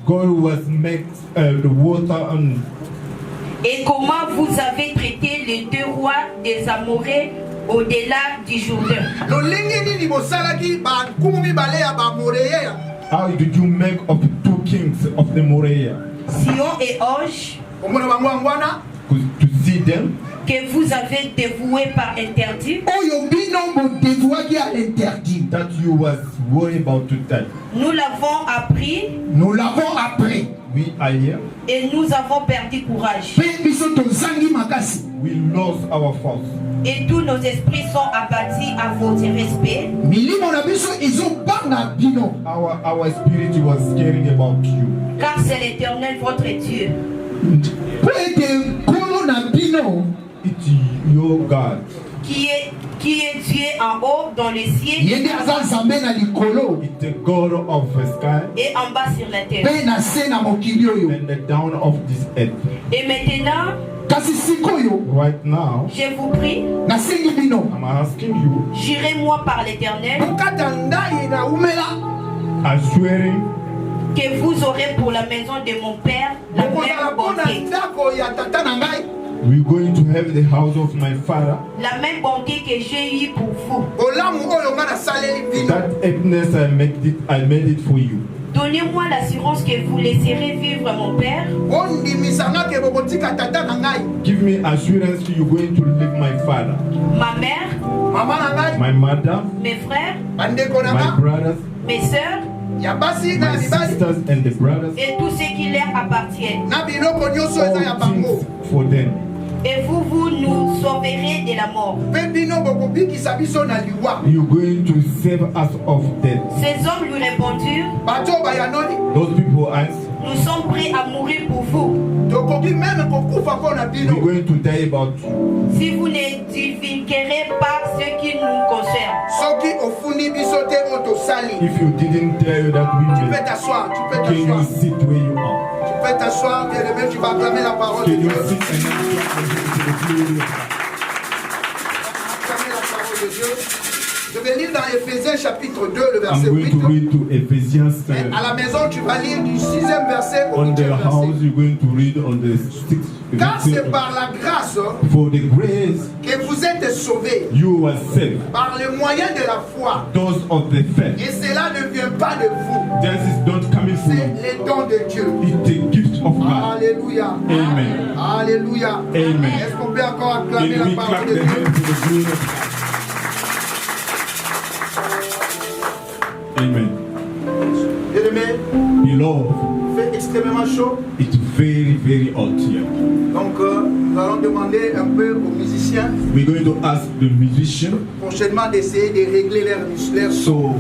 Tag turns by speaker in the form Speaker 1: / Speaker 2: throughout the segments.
Speaker 1: God was make the water and.
Speaker 2: Et comment vous avez traité les deux rois des Amoréens au-delà du Jourdain?
Speaker 1: How did you make of two kings of the Morea?
Speaker 2: Sion et Og,
Speaker 1: To see them.
Speaker 2: que vous avez dévoués par interdit.
Speaker 1: That you was worried about to that.
Speaker 2: Nous l'avons appris.
Speaker 1: We are here.
Speaker 2: Et nous avons perdu courage.
Speaker 1: We lost our force.
Speaker 2: Et tous nos esprits sont abattus à votre respect.
Speaker 1: Our spirit was scaring about you.
Speaker 2: Car c'est l'Éternel votre Dieu.
Speaker 1: It's your God.
Speaker 2: Qui est Dieu en haut dans les cieux.
Speaker 1: It's the God of the sky.
Speaker 2: Et en bas sur la terre.
Speaker 1: And the down of this earth.
Speaker 2: Et maintenant,
Speaker 1: right now,
Speaker 2: je vous prie,
Speaker 1: I'm asking you,
Speaker 2: jurez-moi par l'Éternel,
Speaker 1: assuring
Speaker 2: que vous aurez pour la maison de mon père la même bonté.
Speaker 1: we're going to have the house of my father.
Speaker 2: La même bonté que j'ai eue pour vous.
Speaker 1: That happiness I made it for you.
Speaker 2: Donnez-moi l'assurance que vous laisserez vivre mon père.
Speaker 1: Give me assurance that you're going to leave my father,
Speaker 2: Ma mère,
Speaker 1: my mother,
Speaker 2: mes frères,
Speaker 1: my brothers,
Speaker 2: mes sœurs
Speaker 1: my sisters and the brothers,
Speaker 2: et tout ce qui leur appartient.
Speaker 1: all things for them.
Speaker 2: Et vous nous sauverez de la mort.
Speaker 1: You're going to save us of death.
Speaker 2: Ces hommes lui répondirent,
Speaker 1: Those people answered,
Speaker 2: nous sommes prêts à mourir pour vous.
Speaker 1: we're going to die about you.
Speaker 2: Si vous ne divulguerez pas ce qui nous concerne.
Speaker 1: If you didn't tell you that we
Speaker 3: Tu
Speaker 1: made,
Speaker 3: peux t'asseoir, tu peux
Speaker 1: can you
Speaker 3: t'asseoir.
Speaker 1: sit where you are?
Speaker 3: Tu peux t'asseoir, bien-aimé, tu vas acclamer la parole de
Speaker 1: Can you
Speaker 3: Dieu.
Speaker 1: sit and listen to the glory of God?
Speaker 3: Acclamer la parole de Dieu. Je vais lire dans Éphésiens chapitre 2, le
Speaker 1: I'm
Speaker 3: verset
Speaker 1: going
Speaker 3: 8.
Speaker 1: to read to Ephesians.
Speaker 3: Et à la maison, tu vas lire du 6e verset au
Speaker 1: On the
Speaker 3: 8e
Speaker 1: house,
Speaker 3: verset.
Speaker 1: you're going to read on the 6th
Speaker 3: Car c'est
Speaker 1: verse.
Speaker 3: par la grâce
Speaker 1: For the grace
Speaker 3: que vous êtes sauvés,
Speaker 1: you were saved,
Speaker 3: par le moyen de la foi.
Speaker 1: those of the faith.
Speaker 3: Et cela ne vient pas de vous,
Speaker 1: This is not coming from
Speaker 3: c'est
Speaker 1: you.
Speaker 3: les dons de Dieu.
Speaker 1: It's the gift of God.
Speaker 3: Alléluia.
Speaker 1: Amen.
Speaker 3: Alléluia.
Speaker 1: Amen.
Speaker 3: Est-ce qu'on peut encore acclamer
Speaker 1: Can
Speaker 3: la
Speaker 1: we
Speaker 3: parole
Speaker 1: clap
Speaker 3: de
Speaker 1: the
Speaker 3: Dieu?
Speaker 1: hands to the glory of God? Amen.
Speaker 3: Bien-aimé,
Speaker 1: Beloved,
Speaker 3: il fait extrêmement chaud.
Speaker 1: it's very, very hot here.
Speaker 3: Donc, nous allons demander un peu aux musiciens
Speaker 1: We're going to ask the musician,
Speaker 3: prochainement d'essayer de régler leur son.
Speaker 1: so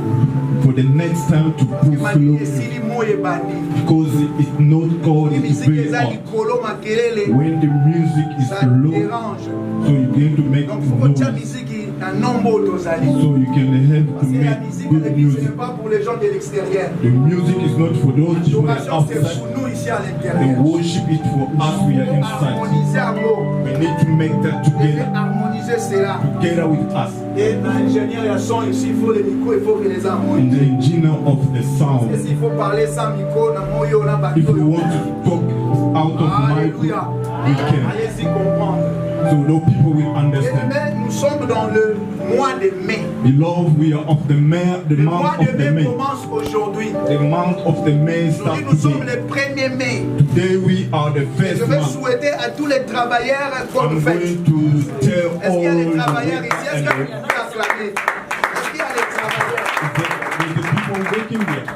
Speaker 1: for the next time to
Speaker 3: Il
Speaker 1: go
Speaker 3: m'a dit
Speaker 1: slow,
Speaker 3: esili moye bandi.
Speaker 1: because it's not cold,
Speaker 3: Ni
Speaker 1: it's
Speaker 3: musique
Speaker 1: very
Speaker 3: eza
Speaker 1: hot.
Speaker 3: likolo makelele,
Speaker 1: When the music is
Speaker 3: ça
Speaker 1: low,
Speaker 3: dérange.
Speaker 1: so you're going to make
Speaker 3: Donc, il faut que la
Speaker 1: noise,
Speaker 3: musique na nombo tozali.
Speaker 1: so you can have to
Speaker 3: Parce que la
Speaker 1: make
Speaker 3: musique,
Speaker 1: good
Speaker 3: ce n'est
Speaker 1: music.
Speaker 3: pas pour les gens de l'extérieur.
Speaker 1: The music is not for those people that are
Speaker 3: L'adoration, c'est
Speaker 1: outside.
Speaker 3: pour nous ici à
Speaker 1: The
Speaker 3: l'intérieur.
Speaker 1: worship is for us, we are inside.
Speaker 3: Harmoniser à mot.
Speaker 1: We need to make that
Speaker 3: Vous devez
Speaker 1: together,
Speaker 3: harmoniser cela.
Speaker 1: together with us.
Speaker 3: Et l'ingénieur et son ici, il faut les micros, il faut qu'il les
Speaker 1: In
Speaker 3: harmonise.
Speaker 1: the engineer of the
Speaker 3: Et
Speaker 1: sound.
Speaker 3: s'il faut parler sans micro, na moyo, na
Speaker 1: If
Speaker 3: bateau,
Speaker 1: we want to talk out of mic,
Speaker 3: Alléluia.
Speaker 1: we can.
Speaker 3: Allez-y comprendre.
Speaker 1: So no people will
Speaker 3: Et
Speaker 1: understand.
Speaker 3: demain, nous sommes dans le mois de mai.
Speaker 1: Beloved, we are of the
Speaker 3: Le mois
Speaker 1: month
Speaker 3: de
Speaker 1: of the
Speaker 3: mai
Speaker 1: May.
Speaker 3: commence aujourd'hui.
Speaker 1: The month of the May starts
Speaker 3: Aujourd'hui, nous sommes
Speaker 1: today.
Speaker 3: le 1er mai.
Speaker 1: Today we are the
Speaker 3: Je
Speaker 1: first
Speaker 3: vais
Speaker 1: month.
Speaker 3: souhaiter à tous les travailleurs bonne
Speaker 1: I'm
Speaker 3: fête.
Speaker 1: going to tell
Speaker 3: Est-ce qu'il y a
Speaker 1: all
Speaker 3: des
Speaker 1: the
Speaker 3: travailleurs ici? Est-ce que vous
Speaker 1: and
Speaker 3: pouvez acclamer? Est-ce qu'il y a des travailleurs?
Speaker 1: the people working there.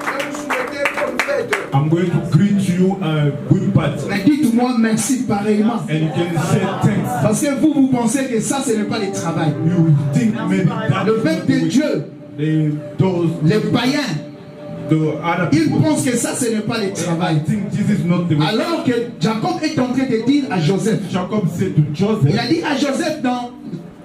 Speaker 3: Je vais vous souhaiter bonne fête.
Speaker 1: I'm going to greet you a good party.
Speaker 4: Mais dites-moi merci pareillement.
Speaker 1: And you can say thanks.
Speaker 4: Parce que vous pensez que ça, ce n'est pas le travail.
Speaker 1: You think maybe that
Speaker 4: Le peuple de Dieu,
Speaker 1: those
Speaker 4: les païens,
Speaker 1: the other
Speaker 4: ils
Speaker 1: people
Speaker 4: pensent que ça, ce n'est pas le
Speaker 1: I
Speaker 4: travail.
Speaker 1: think this is not the way.
Speaker 4: Alors que Jacob est en train de dire à Joseph,
Speaker 1: Jacob said to
Speaker 4: il
Speaker 1: Joseph,
Speaker 4: a dit à Joseph dans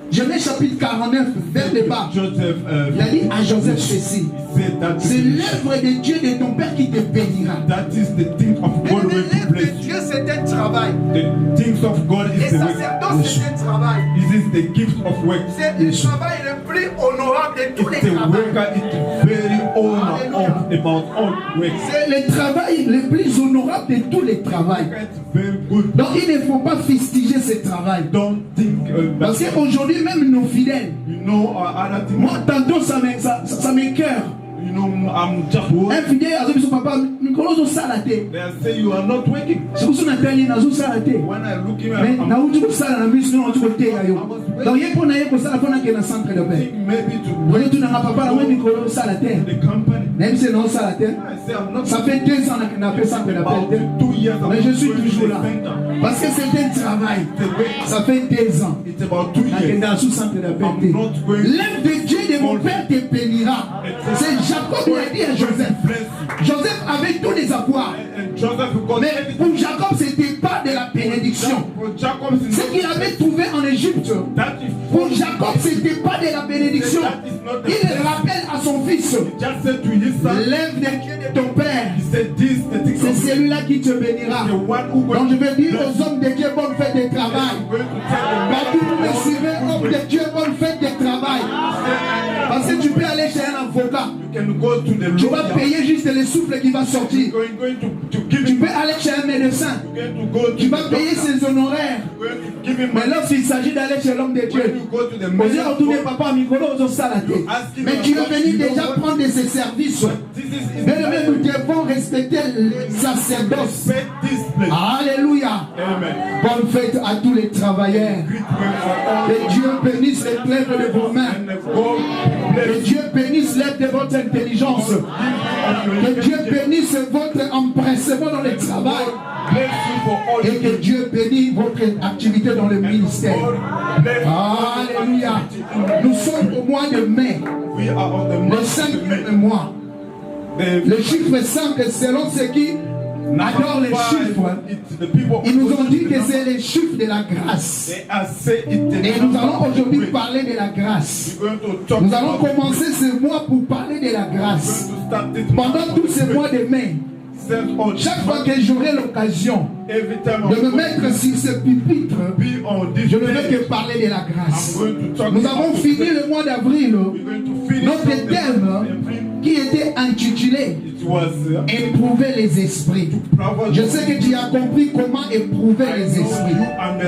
Speaker 4: Genèse chapitre 49, vers le bas,
Speaker 1: Joseph,
Speaker 4: il a dit à Joseph ceci,
Speaker 1: he said that
Speaker 4: c'est l'œuvre de Dieu de ton Père qui te bénira.
Speaker 1: that is the thing of God
Speaker 3: Mais
Speaker 1: will to
Speaker 3: l'œuvre de
Speaker 1: bless you.
Speaker 3: Dieu, c'est un travail.
Speaker 1: The things of God
Speaker 3: Les
Speaker 1: is the
Speaker 3: sacerdoces,
Speaker 1: way.
Speaker 3: c'est un travail.
Speaker 1: This is the gift of work.
Speaker 3: C'est le travail le plus honorable de tous
Speaker 1: It's
Speaker 3: les
Speaker 1: the
Speaker 3: travails.
Speaker 1: worker. It's very honor of a about all work.
Speaker 4: C'est le travail le plus honorable de tous les travails.
Speaker 1: It's very good.
Speaker 4: Donc il ne faut pas fustiger ce travail.
Speaker 1: Don't think
Speaker 4: Parce qu'aujourd'hui, même nos fidèles,
Speaker 1: you know other things.
Speaker 4: moi, tantôt, ça m'écoeure.
Speaker 1: You know, I'm just
Speaker 4: Un
Speaker 1: working.
Speaker 4: fidèle, a dit son papa, Nicolas, on s'arrête.
Speaker 1: They say you are not working.
Speaker 4: C'est pour ça que Nathalie, on s'arrête.
Speaker 1: When I look in,
Speaker 4: Mais
Speaker 1: I'm
Speaker 4: na uti kusala na biso na uti koteya yo. Donc ye pona ye kosala pona ke na centre de paix.
Speaker 1: thinking maybe to
Speaker 4: Oye
Speaker 1: work
Speaker 4: tu na papa na wendi kolo sala te.
Speaker 1: the company.
Speaker 4: Même si non sala te.
Speaker 1: I say I'm not.
Speaker 4: Ça fait 2 ans que na paix centre de
Speaker 1: About
Speaker 4: paix.
Speaker 1: 2 years. I'm
Speaker 4: Mais je
Speaker 1: not
Speaker 4: suis
Speaker 1: going to
Speaker 4: toujours
Speaker 1: the
Speaker 4: là.
Speaker 1: center.
Speaker 4: Parce que c'est un travail. Ça fait 2 ans.
Speaker 1: It's about 2
Speaker 4: Na
Speaker 1: years.
Speaker 4: kenda sous centre de
Speaker 1: I'm
Speaker 4: paix.
Speaker 1: not going.
Speaker 4: L'œuvre de Dieu de mon père te bénira. C'est Jacob qui a dit à Joseph.
Speaker 1: Bless you.
Speaker 4: Joseph avait tous les avoirs.
Speaker 1: And Joseph got
Speaker 4: Mais
Speaker 1: everything.
Speaker 4: pour Jacob, c'était pas de la bénédiction.
Speaker 1: For Jacob,
Speaker 4: Ce qu'il avait trouvé en Égypte.
Speaker 1: that is
Speaker 4: Pour Jacob, c'était pas de la bénédiction. Il rappelle à son fils,
Speaker 1: just said to his son.
Speaker 4: lève de Dieu de ton père.
Speaker 1: He said this, the thing
Speaker 4: C'est
Speaker 1: of
Speaker 4: celui-là qui te bénira.
Speaker 1: the one who
Speaker 4: Donc je veux dire aux hommes de Dieu, bonne fête de travail.
Speaker 1: I'm going to tell the
Speaker 4: Partout où vous me suivez, hommes de Dieu, bonne fête de travail. Parce que tu peux aller chez un avocat.
Speaker 1: you can go to the
Speaker 4: Tu vas
Speaker 1: lawyer.
Speaker 4: payer juste le souffle qui va sortir.
Speaker 1: Going to give
Speaker 4: Tu
Speaker 1: him.
Speaker 4: peux aller chez un médecin.
Speaker 1: You're going to go to
Speaker 4: Tu vas
Speaker 1: the
Speaker 4: payer
Speaker 1: doctor.
Speaker 4: ses honoraires.
Speaker 1: You're going to give him
Speaker 4: Mais
Speaker 1: money.
Speaker 4: lorsqu'il s'agit d'aller chez l'homme de
Speaker 1: When
Speaker 4: Dieu,
Speaker 1: you go to the
Speaker 4: vous allez retourner
Speaker 1: medical,
Speaker 4: papa Mikolo aux salatés. Mais tu es venu déjà prendre de ses services.
Speaker 1: this is
Speaker 4: Bien aimé, nous devons respecter le sacerdoce.
Speaker 1: respect this place.
Speaker 4: Alléluia.
Speaker 1: Amen.
Speaker 4: Bonne fête à tous les travailleurs.
Speaker 1: Greet well for all.
Speaker 4: Que Dieu bénisse les œuvres de vos mains.
Speaker 1: And God
Speaker 4: Que
Speaker 1: bless
Speaker 4: Dieu bénisse l'œuvre de votre intelligence. Que Dieu bénisse votre empressement dans le travail.
Speaker 1: bless you for all
Speaker 4: Et
Speaker 1: you
Speaker 4: que
Speaker 1: do.
Speaker 4: Dieu bénisse votre activité dans le ministère.
Speaker 1: God bless you.
Speaker 4: Alléluia. Nous sommes au mois de mai.
Speaker 1: We are on the
Speaker 4: Le
Speaker 1: month of
Speaker 4: 5e mois.
Speaker 1: May.
Speaker 4: Le chiffre 5, selon ceux qui adorent les chiffres,
Speaker 1: It's the people
Speaker 4: ils nous ont dit
Speaker 1: who
Speaker 4: que c'est les chiffres de la grâce.
Speaker 1: they are say it's the
Speaker 4: Et nous
Speaker 1: number
Speaker 4: allons
Speaker 1: of
Speaker 4: aujourd'hui
Speaker 1: grace.
Speaker 4: parler de la grâce.
Speaker 1: We're going to talk
Speaker 4: Nous allons
Speaker 1: about
Speaker 4: commencer ce mois pour parler de la
Speaker 1: We're
Speaker 4: grâce.
Speaker 1: going to start this
Speaker 4: Pendant tous ces mois de mai,
Speaker 1: Set on
Speaker 4: chaque fois que j'aurai l'occasion
Speaker 1: every time
Speaker 4: de me mettre sur ce pupitre,
Speaker 1: be on this
Speaker 4: je ne vais
Speaker 1: page,
Speaker 4: que parler de la
Speaker 1: I'm
Speaker 4: grâce.
Speaker 1: going to talk
Speaker 4: Nous
Speaker 1: about
Speaker 4: avons
Speaker 1: the
Speaker 4: fini
Speaker 1: grace.
Speaker 4: le mois d'avril
Speaker 1: We're going to finish
Speaker 4: notre
Speaker 1: off the
Speaker 4: thème
Speaker 1: month.
Speaker 4: qui était intitulé
Speaker 1: It was
Speaker 4: Éprouver les esprits. Je sais que tu as compris comment éprouver les esprits.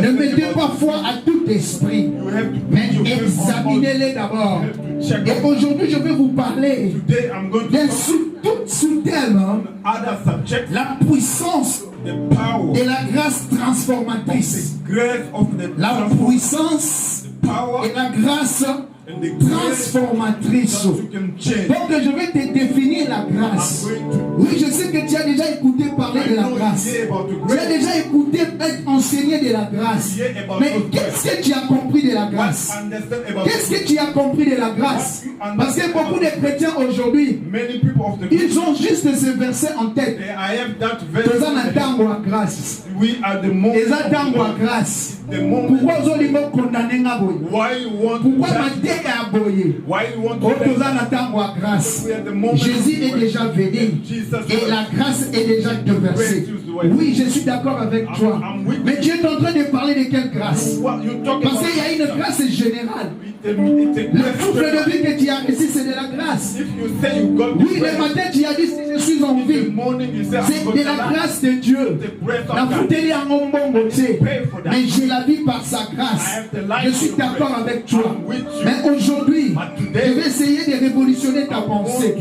Speaker 4: Ne mettez pas foi à tout esprit,
Speaker 1: you have to
Speaker 4: mais
Speaker 1: put your faith on God.
Speaker 4: examinez-les d'abord.
Speaker 1: You have to check
Speaker 4: Et
Speaker 1: out.
Speaker 4: aujourd'hui, je vais vous parler
Speaker 1: Today I'm going to
Speaker 4: d'un
Speaker 1: talk
Speaker 4: sous-thème,
Speaker 1: other subjects,
Speaker 4: la puissance
Speaker 1: the power,
Speaker 4: de la grâce transformatrice.
Speaker 1: the grace of the
Speaker 4: La puissance
Speaker 1: power
Speaker 4: et la grâce
Speaker 1: and the grace
Speaker 4: transformatrice.
Speaker 1: that you can change.
Speaker 4: Donc je vais te définir la grâce.
Speaker 1: I'm going to
Speaker 4: Oui, je sais que tu as déjà écouté parler de la
Speaker 1: know
Speaker 4: grâce.
Speaker 1: you hear about the
Speaker 4: Tu as
Speaker 1: grace.
Speaker 4: déjà écouté être enseigné de la grâce. Mais qu'est-ce que tu as compris de la grâce?
Speaker 1: What understand about
Speaker 4: Qu'est-ce que tu as compris de la grâce? Parce que beaucoup de chrétiens aujourd'hui,
Speaker 1: many people of the
Speaker 4: ils ont juste ce verset en tête.
Speaker 1: I have that
Speaker 4: Toza na
Speaker 1: verse.
Speaker 4: tango à grâce.
Speaker 1: We are the moment.
Speaker 4: Eza tango à grâce.
Speaker 1: The moment.
Speaker 4: Pourquoi ozolinga condamner nga boye?
Speaker 1: Why you want
Speaker 4: Pourquoi
Speaker 1: to
Speaker 4: mateya ya boye?
Speaker 1: Why you want
Speaker 4: Oh,
Speaker 1: to
Speaker 4: toza na tango à grâce.
Speaker 1: We are the moment.
Speaker 4: Jésus est déjà venu et la grâce est déjà déversée. Oui, je suis d'accord avec toi. Mais tu es en train de parler de quelle grâce?
Speaker 1: What you talk
Speaker 4: Parce
Speaker 1: about?
Speaker 4: qu'il y a une grâce générale.
Speaker 1: It's
Speaker 4: Le
Speaker 1: a
Speaker 4: souffle de vie que tu as reçu, c'est de la grâce.
Speaker 1: If you say you got
Speaker 4: Oui, le matin, tu as dit, si je suis en
Speaker 1: in the
Speaker 4: vie,
Speaker 1: morning you say
Speaker 4: c'est de la grâce de Dieu.
Speaker 1: The grace
Speaker 4: La
Speaker 1: of God.
Speaker 4: foutée en bongo, tu sais. Mais j'ai la vie par sa grâce. Je suis d'accord avec toi. Mais aujourd'hui, je vais essayer de révolutionner ta pensée.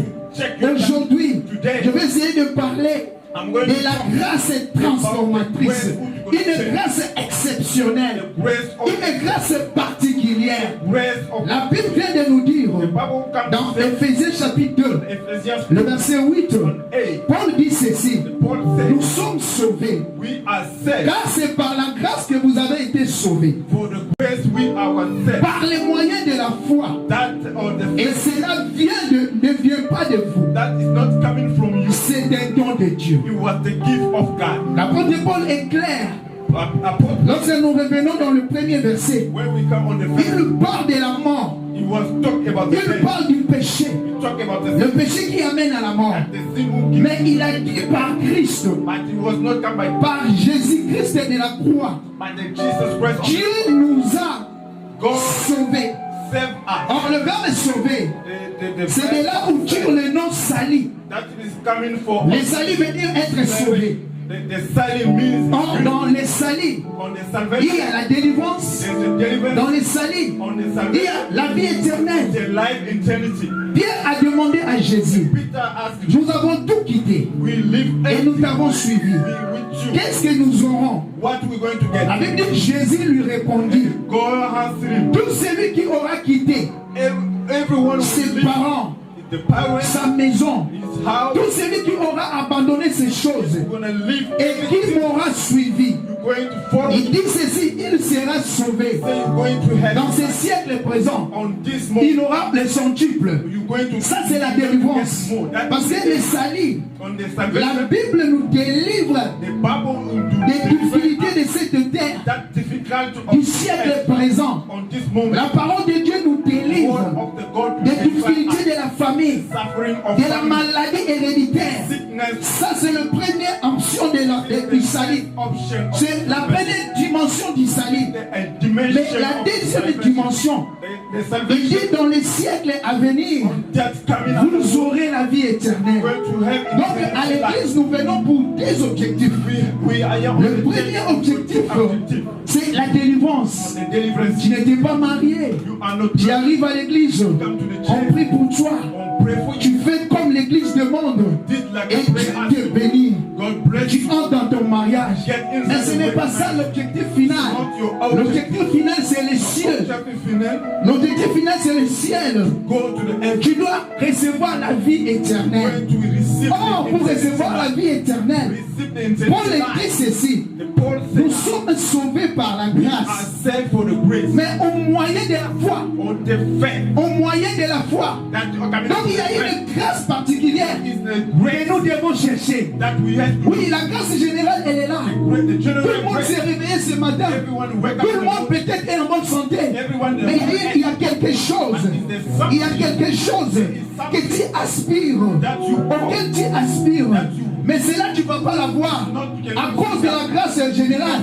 Speaker 4: Aujourd'hui, je vais essayer de parler de la grâce transformatrice. Une grâce exceptionnelle. Une grâce particulière. La Bible vient de nous dire dans Éphésiens chapitre 2, le verset 8, Paul dit ceci: nous sommes sauvés, car c'est par la grâce que vous avez été sauvés, par les moyens de la foi. Et cela ne vient pas de vous, c'est un don de Dieu. L'apôtre Paul est clair. Lorsque nous revenons dans le premier verset, il parle de la mort. Il parle du péché. Le péché qui amène à la mort. Mais il a dit par Christ, par Jésus-Christ de la croix, Dieu nous a sauvés. Or le verbe sauver, c'est de là où tire le nom sali.
Speaker 1: coming for
Speaker 4: Les salis veut dire être sauvé.
Speaker 1: The saling means
Speaker 4: Dans les salis,
Speaker 1: on the
Speaker 4: il
Speaker 1: salvation.
Speaker 4: y a la délivrance.
Speaker 1: There's a deliverance
Speaker 4: Dans les salis,
Speaker 1: on the
Speaker 4: il y
Speaker 1: salvation.
Speaker 4: a la vie éternelle.
Speaker 1: The life eternity.
Speaker 4: Pierre a demandé à Jésus,
Speaker 1: Peter asked,
Speaker 4: nous avons tout quitté
Speaker 1: we live
Speaker 4: et nous t'avons suivi.
Speaker 1: with you.
Speaker 4: Qu'est-ce que nous aurons?
Speaker 1: What we going to
Speaker 4: La
Speaker 1: get?
Speaker 4: Bible dit, Jésus lui répondit,
Speaker 1: God answered him.
Speaker 4: tout celui qui aura quitté
Speaker 1: Everyone
Speaker 4: ses
Speaker 1: will leave
Speaker 4: parents,
Speaker 1: the parents,
Speaker 4: sa maison,
Speaker 1: his house.
Speaker 4: tout celui qui aura abandonné ces choses
Speaker 1: You're gonna leave
Speaker 4: et qui
Speaker 1: everything.
Speaker 4: m'aura suivi,
Speaker 1: You're going to follow.
Speaker 4: il dit ceci, il sera sauvé.
Speaker 1: Say you're going to heaven.
Speaker 4: Dans ces siècles présents,
Speaker 1: On this
Speaker 4: il
Speaker 1: moment,
Speaker 4: aura les centuples.
Speaker 1: you're going to.
Speaker 4: Ça, c'est la délivrance. Parce que les salis,
Speaker 1: On the
Speaker 4: la
Speaker 1: salvation,
Speaker 4: Bible nous délivre
Speaker 1: the Bible will do
Speaker 4: des difficultés de cette terre,
Speaker 1: that difficult
Speaker 4: du
Speaker 1: of
Speaker 4: siècle présent.
Speaker 1: on this moment.
Speaker 4: La parole de Dieu nous
Speaker 1: Word
Speaker 4: délivre
Speaker 1: of the God
Speaker 4: des
Speaker 1: to
Speaker 4: difficultés de la famille,
Speaker 1: suffering of
Speaker 4: de la
Speaker 1: family,
Speaker 4: maladie héréditaire.
Speaker 1: sickness.
Speaker 4: Ça, c'est la première option du salut.
Speaker 1: Option of
Speaker 4: C'est la première dimension du salut.
Speaker 1: the dimension
Speaker 4: Mais la
Speaker 1: of
Speaker 4: deuxième
Speaker 1: salvation.
Speaker 4: dimension,
Speaker 1: The
Speaker 4: il
Speaker 1: salvation
Speaker 4: dit dans les siècles à venir,
Speaker 1: that's coming up.
Speaker 4: vous aurez la vie éternelle.
Speaker 1: Going to have
Speaker 4: Donc à l'église, nous venons pour des objectifs.
Speaker 1: we are here on
Speaker 4: Le
Speaker 1: the
Speaker 4: premier objectif, c'est la délivrance.
Speaker 1: the deliverance.
Speaker 4: Tu n'étais pas marié.
Speaker 1: You are not
Speaker 4: Tu arrives à l'église, on prie pour toi.
Speaker 1: on pray for you.
Speaker 4: Tu fais comme l'église demande
Speaker 1: Did like
Speaker 4: et
Speaker 1: a prayer
Speaker 4: Dieu te bénit.
Speaker 1: God bless
Speaker 4: Tu
Speaker 1: you.
Speaker 4: entres dans ton mariage. Mais ce n'est pas ça l'objectif final. L'objectif final, c'est les cieux.
Speaker 1: Objective final,
Speaker 4: L'objectif final, c'est le ciel.
Speaker 1: go to the end.
Speaker 4: Tu dois recevoir la vie éternelle.
Speaker 1: Going to receive
Speaker 4: Or,
Speaker 1: the
Speaker 4: pour recevoir la vie éternelle,
Speaker 1: receive the
Speaker 4: Paul
Speaker 1: eternal
Speaker 4: dit
Speaker 1: life.
Speaker 4: ceci.
Speaker 1: The Paul
Speaker 4: Nous
Speaker 1: said,
Speaker 4: sommes sauvés par la
Speaker 1: are
Speaker 4: grâce.
Speaker 1: saved for the grace
Speaker 4: Mais au moyen de la foi.
Speaker 1: on the faith
Speaker 4: Au moyen de la foi.
Speaker 1: that
Speaker 4: Donc il y a une grâce particulière
Speaker 1: is the
Speaker 4: que
Speaker 1: grace
Speaker 4: nous devons chercher.
Speaker 1: that we have to
Speaker 4: Oui, la grâce générale, elle est là.
Speaker 1: the
Speaker 4: Tout le
Speaker 1: general
Speaker 4: monde
Speaker 1: grace.
Speaker 4: s'est réveillé ce matin.
Speaker 1: Everyone wake
Speaker 4: Tout le
Speaker 1: up.
Speaker 4: monde peut-être est en bonne santé.
Speaker 1: Everyone
Speaker 4: Mais il y a quelque chose. Il y a quelque chose que tu aspires. Auquel tu aspires. Mais c'est là que tu ne vas pas l'avoir. À cause de la grâce générale.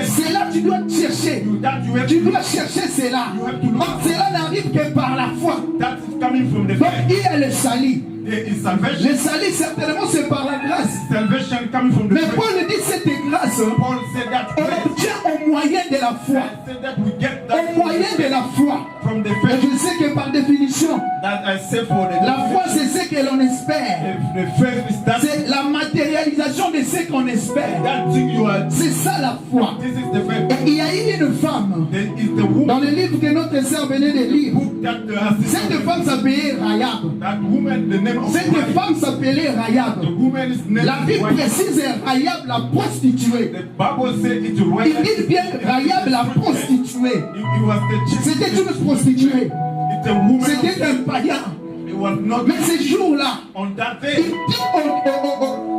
Speaker 4: C'est là que tu dois chercher.
Speaker 1: that you have
Speaker 4: Tu dois chercher cela. Donc cela n'arrive que par la foi.
Speaker 1: that is coming from the
Speaker 4: Donc
Speaker 1: faith.
Speaker 4: il y a le salut.
Speaker 1: There is salvation.
Speaker 4: Le salut certainement c'est par la grâce.
Speaker 1: Salvation coming from the
Speaker 4: Mais
Speaker 1: faith.
Speaker 4: Paul dit cette grâce,
Speaker 1: Paul said that
Speaker 4: on
Speaker 1: grace.
Speaker 4: l'obtient au moyen de la foi.
Speaker 1: Said that we get that
Speaker 4: Au moyen de la foi.
Speaker 1: from the
Speaker 4: Et
Speaker 1: faith.
Speaker 4: je sais que par définition,
Speaker 1: That I say for the
Speaker 4: la foi c'est ce que l'on espère.
Speaker 1: the faith is that
Speaker 4: C'est la matérialisation de ce qu'on espère.
Speaker 1: that thing you are.
Speaker 4: C'est ça la foi.
Speaker 1: This is the faith.
Speaker 4: Et il y a eu une femme
Speaker 1: There is the woman
Speaker 4: dans le livre que notre sœur venait de lire.
Speaker 1: that has
Speaker 4: Cette femme s'appelait Rahab.
Speaker 1: that woman, the name of
Speaker 4: Cette
Speaker 1: Rahab.
Speaker 4: femme s'appelait Rahab.
Speaker 1: The woman is named
Speaker 4: La Bible
Speaker 1: Rahab.
Speaker 4: précise Rahab la prostituée.
Speaker 1: The Bible says it's right.
Speaker 4: Il dit bien Rahab la prostituée.
Speaker 1: It was the chief.
Speaker 4: C'était une prostituée.
Speaker 1: It's a woman.
Speaker 4: C'était un païen.
Speaker 1: It was not
Speaker 4: Mais ce jour-là,
Speaker 1: on that
Speaker 4: il
Speaker 1: day.
Speaker 4: dit au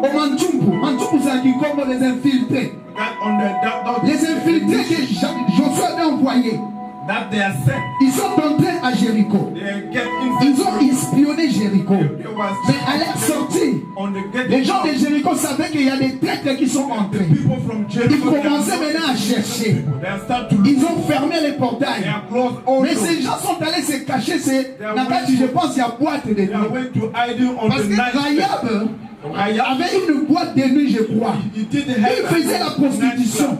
Speaker 4: Manchumbu. Manchumbu, c'est qui comme les infiltrés.
Speaker 1: That on the
Speaker 4: Les infiltrés que Josué avait envoyés.
Speaker 1: that they are sent.
Speaker 4: Ils sont entrés à Jéricho.
Speaker 1: They get
Speaker 4: Ils ont
Speaker 1: inside.
Speaker 4: espionné Jéricho.
Speaker 1: They was
Speaker 4: Mais à leur sortie,
Speaker 1: on the gate.
Speaker 4: les gens de Jéricho savaient qu'il y a des traîtres qui sont
Speaker 1: The
Speaker 4: entrés.
Speaker 1: people from
Speaker 4: Ils
Speaker 1: Jericho.
Speaker 4: commençaient maintenant à chercher.
Speaker 1: They start to look.
Speaker 4: Ils ont fermé les
Speaker 1: They
Speaker 4: portails.
Speaker 1: are closed all
Speaker 4: Mais
Speaker 1: doors.
Speaker 4: ces gens sont allés se cacher. C'est Nakati, je pense, il y a boîte de
Speaker 1: They are
Speaker 4: nuit.
Speaker 1: going to hiding on
Speaker 4: Parce
Speaker 1: the
Speaker 4: que
Speaker 1: night.
Speaker 4: Rahab
Speaker 1: Rahab,
Speaker 4: avait une boîte de nuit, je crois.
Speaker 1: he didn't have.
Speaker 4: Il faisait la prostitution.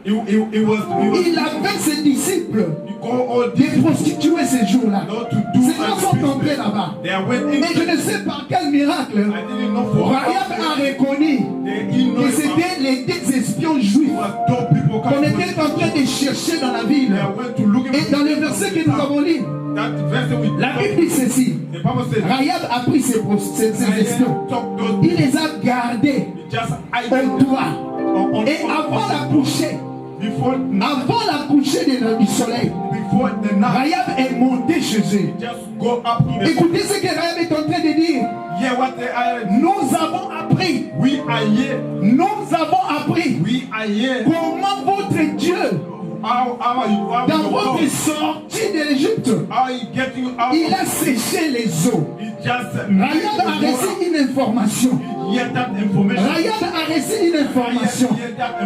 Speaker 1: He was.
Speaker 4: Il avait ses disciples
Speaker 1: He go all
Speaker 4: des
Speaker 1: this.
Speaker 4: prostituées ces jours-là.
Speaker 1: Not to do
Speaker 4: Ces gens sont
Speaker 1: business.
Speaker 4: entrés là-bas.
Speaker 1: They are went
Speaker 4: Mais je
Speaker 1: in.
Speaker 4: ne sais par quel miracle,
Speaker 1: I didn't know for
Speaker 4: Rahab a reconnu que c'était les deux espions juifs qu'on était en train de chercher dans la ville. Et dans le verset que nous avons lu, la Bible dit ceci. Rahab a pris ces espions. Il les a gardés au doigt. Et avant la coucher, du soleil, Rahab est monté chez eux. Écoutez ce que Rahab est en train de dire. Nous avons appris. Nous avons appris comment votre Dieu dans votre sortie de l'Égypte, il a séché les eaux. Rahab a reçu une information. Rahab a reçu une information.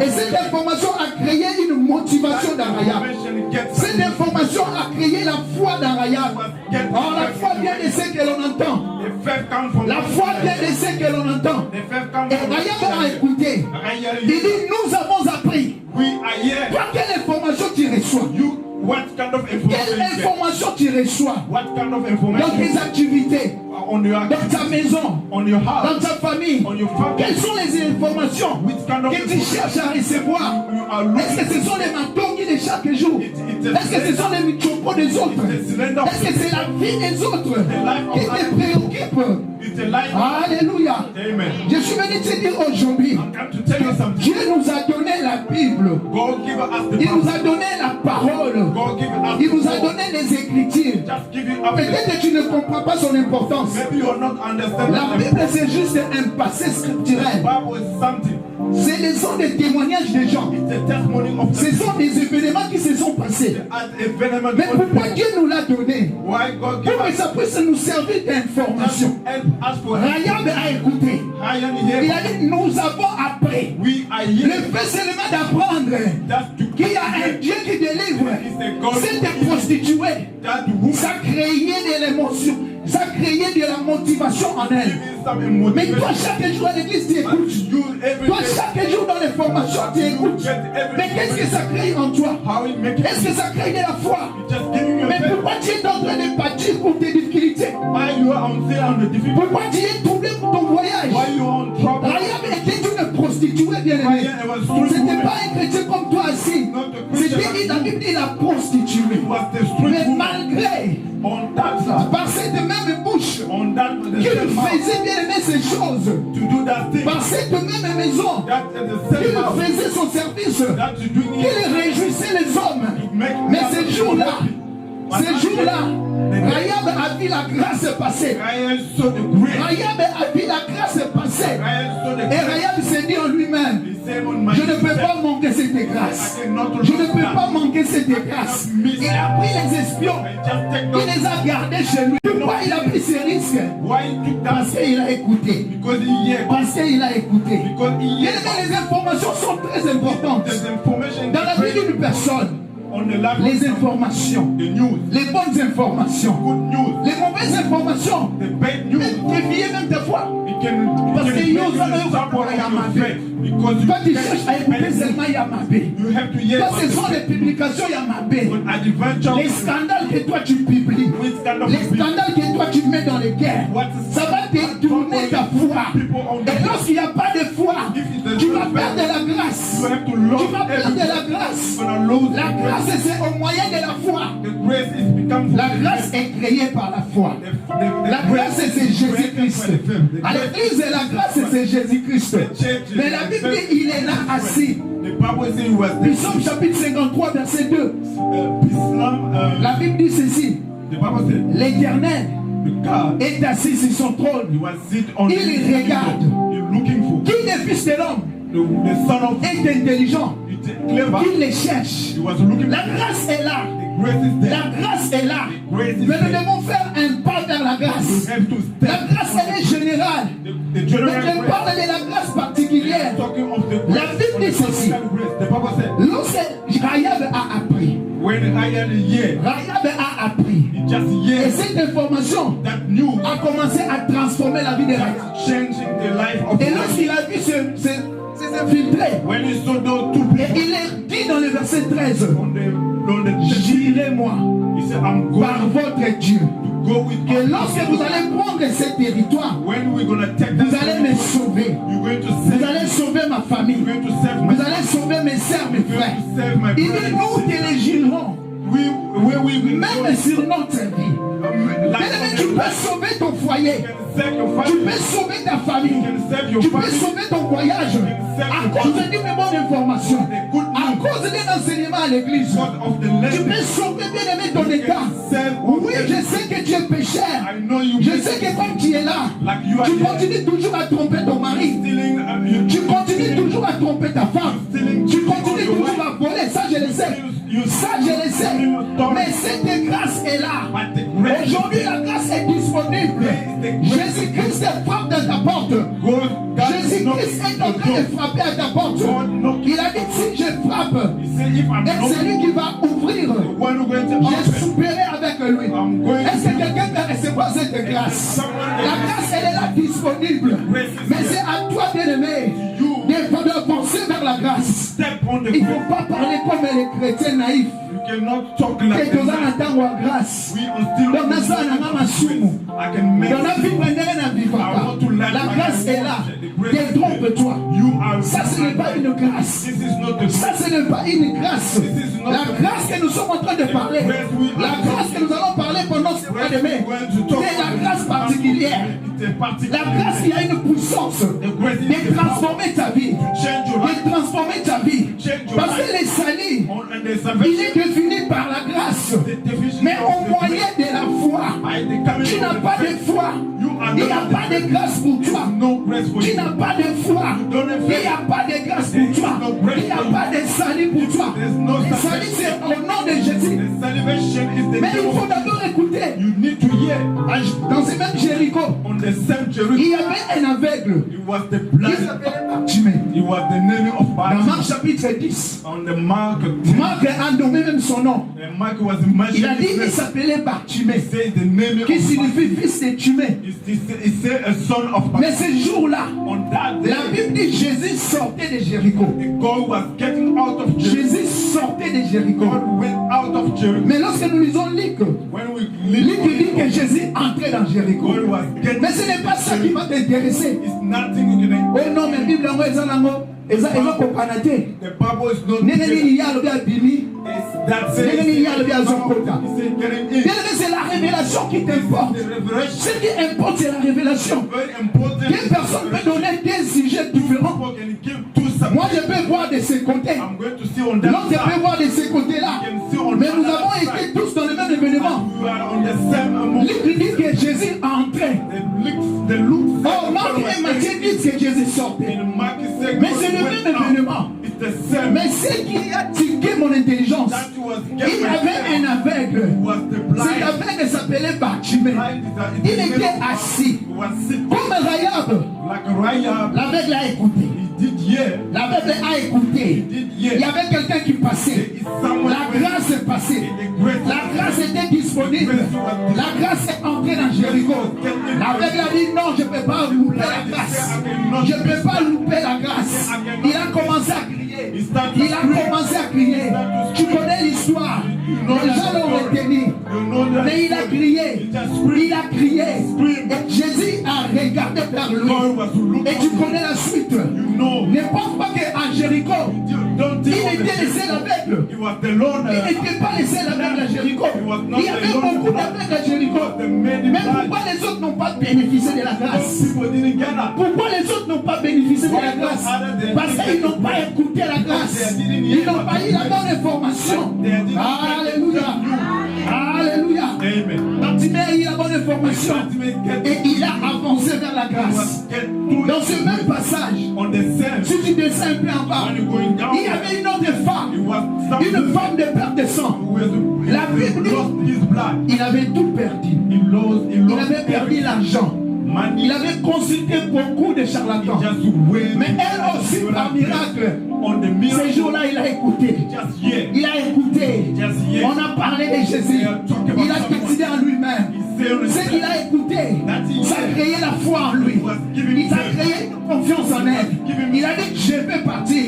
Speaker 4: Et cette information a créé une motivation dans Rahab. Cette information a créé la foi dans Rahab. Or, la foi vient de ce que l'on entend. La foi vient de ce que l'on entend. Et Rahab a écouté. Il dit, nous avons appris. Toi, quelle information tu reçois? Quelle information tu reçois dans tes activités, dans ta maison, dans ta famille? Quelles sont les informations que tu cherches à recevoir? Est-ce que ce sont les matons de chaque jour? Est-ce que ce sont les micropos des autres? Est-ce que c'est la vie des autres qui te préoccupe? Alléluia. Je suis venu te dire aujourd'hui, Dieu nous a donné la Bible. Il nous a donné la parole. Il nous a donné les Écritures. Peut-être que tu ne comprends pas son importance. La Bible, c'est juste un passé scripturel. Ce sont des témoignages des gens. Ce sont des événements qui se sont passés. Mais pourquoi Dieu nous l'a donné? Pour que ça puisse nous servir d'information. Rahab a écouté. Il a dit, nous avons appris. Le fait seulement d'apprendre qu'il y a un Dieu qui délivre. Cette prostituée, ça créait de l'émotion. Ça créait de la motivation en elle. Mais toi, chaque jour à l'église, tu écoutes. Toi, chaque jour dans les formations, tu écoutes. Mais qu'est-ce que ça crée en toi? Est-ce que ça crée de la foi? Mais pourquoi tu es en train de pâtir pour tes difficultés? Pourquoi tu es troublé pour ton voyage? Rahab était une prostituée bien-aimée. Ce n'était pas un chrétien comme toi assis. C'était la Bible dit la prostituée. Mais malgré, par cette même bouche, qu'il faisait bien aimer ces choses, par cette même maison, qu'il faisait son service, qu'il réjouissait les hommes. Mais ces jours-là, Rahab a vu la grâce passer. Rahab a vu la grâce passer. Et Rahab s'est dit en lui-même, je ne peux pas manquer cette grâce. Je ne peux pas manquer cette grâce. Il a pris les espions. Il les a gardés chez lui. Pourquoi il a pris ces risques? Parce qu'il a écouté. Parce qu'il a écouté. Les informations sont très importantes dans la vie d'une personne. Les informations, les bonnes informations, les mauvaises informations, défier même des fois. Parce que toi tu cherches à écouter seulement Yamabé. Toi ce sont les publications Yamabé. Les scandales que toi tu publies, les scandales que toi tu mets dans les guerres, ça va détourner ta foi. Et lorsqu'il n'y a pas de foi, tu vas perdre la grâce. Tu vas perdre la grâce. La grâce c'est au moyen de la foi. La grâce est créée par la foi. La grâce c'est Jésus-Christ. À l'église la grâce c'est Jésus-Christ. Mais la Bible dit il est là assis. Psaume chapitre 53 verset 2. La Bible dit ceci. L'Éternel est assis sur son trône. Il regarde. Qui est fils de l'homme est intelligent. Il les cherche. La grâce est là. La grâce est là. Mais nous devons faire un pas vers la grâce. La grâce elle est générale. Mais je parle de la grâce particulière. La Bible dit ceci. Lorsque Rahab a appris. Rahab a appris. Et cette information a commencé à transformer la vie de Rahab. Et lorsqu'il a vu ce filtré, et il est dit dans le verset 13, j'irai-moi par votre Dieu. Que lorsque vous allez prendre ce territoire, vous allez me sauver. Vous allez sauver ma famille. Vous allez sauver mes sœurs, mes frères. Il dit, nous te les gînerons. Même sur notre vie. Tu peux sauver ton foyer. Tu peux sauver ta famille. Tu peux sauver ton voyage. À cause d'une bonne information. À cause d'un enseignement à l'église. Tu peux sauver bien aimé ton état. Oui, je sais que tu es pécheur. Je sais que comme tu es là, tu continues toujours à tromper ton mari. Tu continues toujours à tromper ta femme. Tu continues toujours à voler. Ça, je le sais. Lorsqu'elle frappe dans ta porte, Jésus-Christ est en train de frapper à ta porte. Il a dit, si je frappe, et c'est lui qui va ouvrir. Je souperai avec lui. Est-ce que quelqu'un peut recevoir cette grâce? La grâce, elle est là disponible. Mais c'est à toi, bien-aimé, de penser vers la grâce. Il ne faut pas parler comme les chrétiens naïfs. Que tu vas entendre la grâce. La grâce est là. Détrompe-toi. Ça, ce n'est pas une grâce. Ça, ce n'est pas une grâce. La grâce que nous sommes en train de parler, la grâce que nous allons parler pendant ce mois de mai, c'est la grâce particulière. La grâce qui a une puissance de transformer ta vie. De transformer ta vie. Parce que les salis, il est défini par la grâce. Mais au moyen de la foi, tu n'as pas de foi. Il n'y a pas de grâce pour toi. Tu n'as pas de foi. Il n'y a pas de grâce pour toi. Il n'y a pas de salut pour toi. Le salut, c'est au nom de Jésus. Mais il faut d'abord écouter. Dans ce même Jéricho, il y avait un aveugle qui s'appelait Bartimée. Dans Marc chapitre 10, Marc a nommé même son nom. Il a dit qu'il s'appelait Bartimée, qui signifie fils de Timée. Mais ce jour-là, la Bible dit Jésus sortait de Jéricho. Jésus sortait de Jéricho. Mais lorsque nous lisons Luc, Luc dit que Jésus entrait dans Jéricho. Mais ce n'est pas ça qui va t'intéresser. Oh non, mais la Bible est c'est la révélation qui t'importe. Ce qui importe, c'est la révélation. Quelle personne peut donner des sujets différents? Moi, je peux voir de ce côté. L'autre, je peux voir de ce côté-là. Mais nous avons été tous dans le même événement. Luc dit que Jésus entrait. Oh, Marc et Matthieu disent que Jésus sortait. Mais c'est le même événement. Mais ce qui a tiqué mon intelligence, il y avait un aveugle. Cet aveugle s'appelait Bartimée. Il était assis. Comme Rahab. L'aveugle a écouté. L'aveugle a écouté. Il y avait quelqu'un qui passait. La grâce est passée. La grâce était disponible. La grâce est entrée dans Jéricho. L'aveugle a dit non, je ne peux pas louper la grâce. Je ne peux pas louper la grâce. Il a commencé à crier. Il a commencé à crier. Tu connais l'histoire. Les gens l'ont retenu. Mais il a crié. Il a crié. Et Jésus a regardé vers lui. Et tu connais la suite. Ne pense pas qu'à Jéricho, il était le seul aveugle. Il n'était pas le seul aveugle à Jéricho. Il y avait beaucoup d'aveugles à Jéricho. Mais pourquoi les autres n'ont pas bénéficié de la grâce? Pourquoi les autres n'ont pas bénéficié de la grâce? Parce qu'ils n'ont pas écouté la grâce. Ils n'ont pas eu la bonne information. Alléluia. Alléluia. Bartimée a eu la bonne information. Et il a avancé vers la grâce. Dans ce même passage, si tu descends un peu en bas, il y avait une autre femme, une femme de perte de sang. La Bible dit, il avait tout perdu. Il avait perdu l'argent. Il avait consulté beaucoup de charlatans. Mais elle aussi, par miracle, ces jours-là, il a écouté. Il a écouté. On a parlé de Jésus. Il a décidé en lui-même. Ce qu'il a écouté, ça a créé la foi en lui. Il a créé une confiance en elle. Il a dit, je vais partir.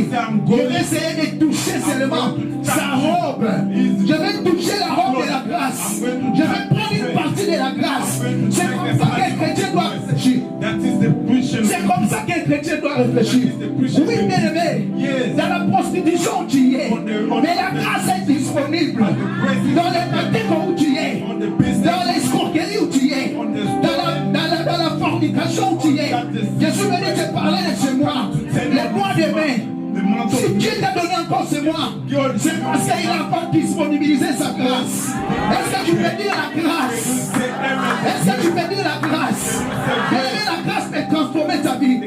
Speaker 4: Je vais essayer de toucher seulement sa robe. Je vais toucher la robe de la grâce. Je vais prendre une partie de la grâce. C'est comme ça qu'un chrétien doit réfléchir. C'est comme ça qu'un chrétien doit réfléchir. Oui, bien aimé, dans la prostitution tu y es. Mais la grâce est disponible. Dans les pratiques où tu es. Dans l'escroquerie où tu es. Dans la fornication où tu es. Je suis venu te parler de ce mois. Le mois de mai. Si Dieu t'a donné encore ce mois, c'est parce qu'il a encore disponibilisé sa grâce. Est-ce que tu peux dire la grâce? Est-ce que tu peux dire la grâce? La grâce peut transformer ta vie.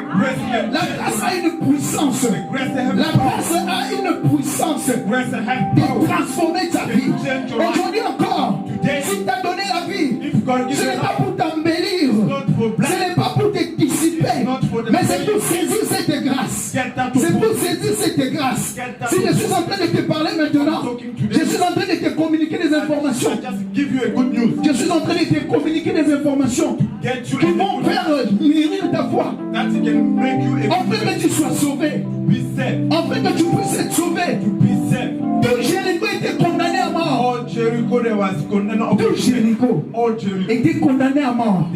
Speaker 4: La grâce a une puissance. La grâce a une puissance de transformer ta vie. Aujourd'hui encore, si tu as donné la vie, ce n'est pas pour t'embellir. Ce n'est pas pour te en train de te communiquer des informations qui vont faire mûrir ta foi. Afin que tu sois sauvé. Afin que tu puisses être sauvé. Tout Jéricho était condamné à mort. Tout Jéricho était condamné à mort.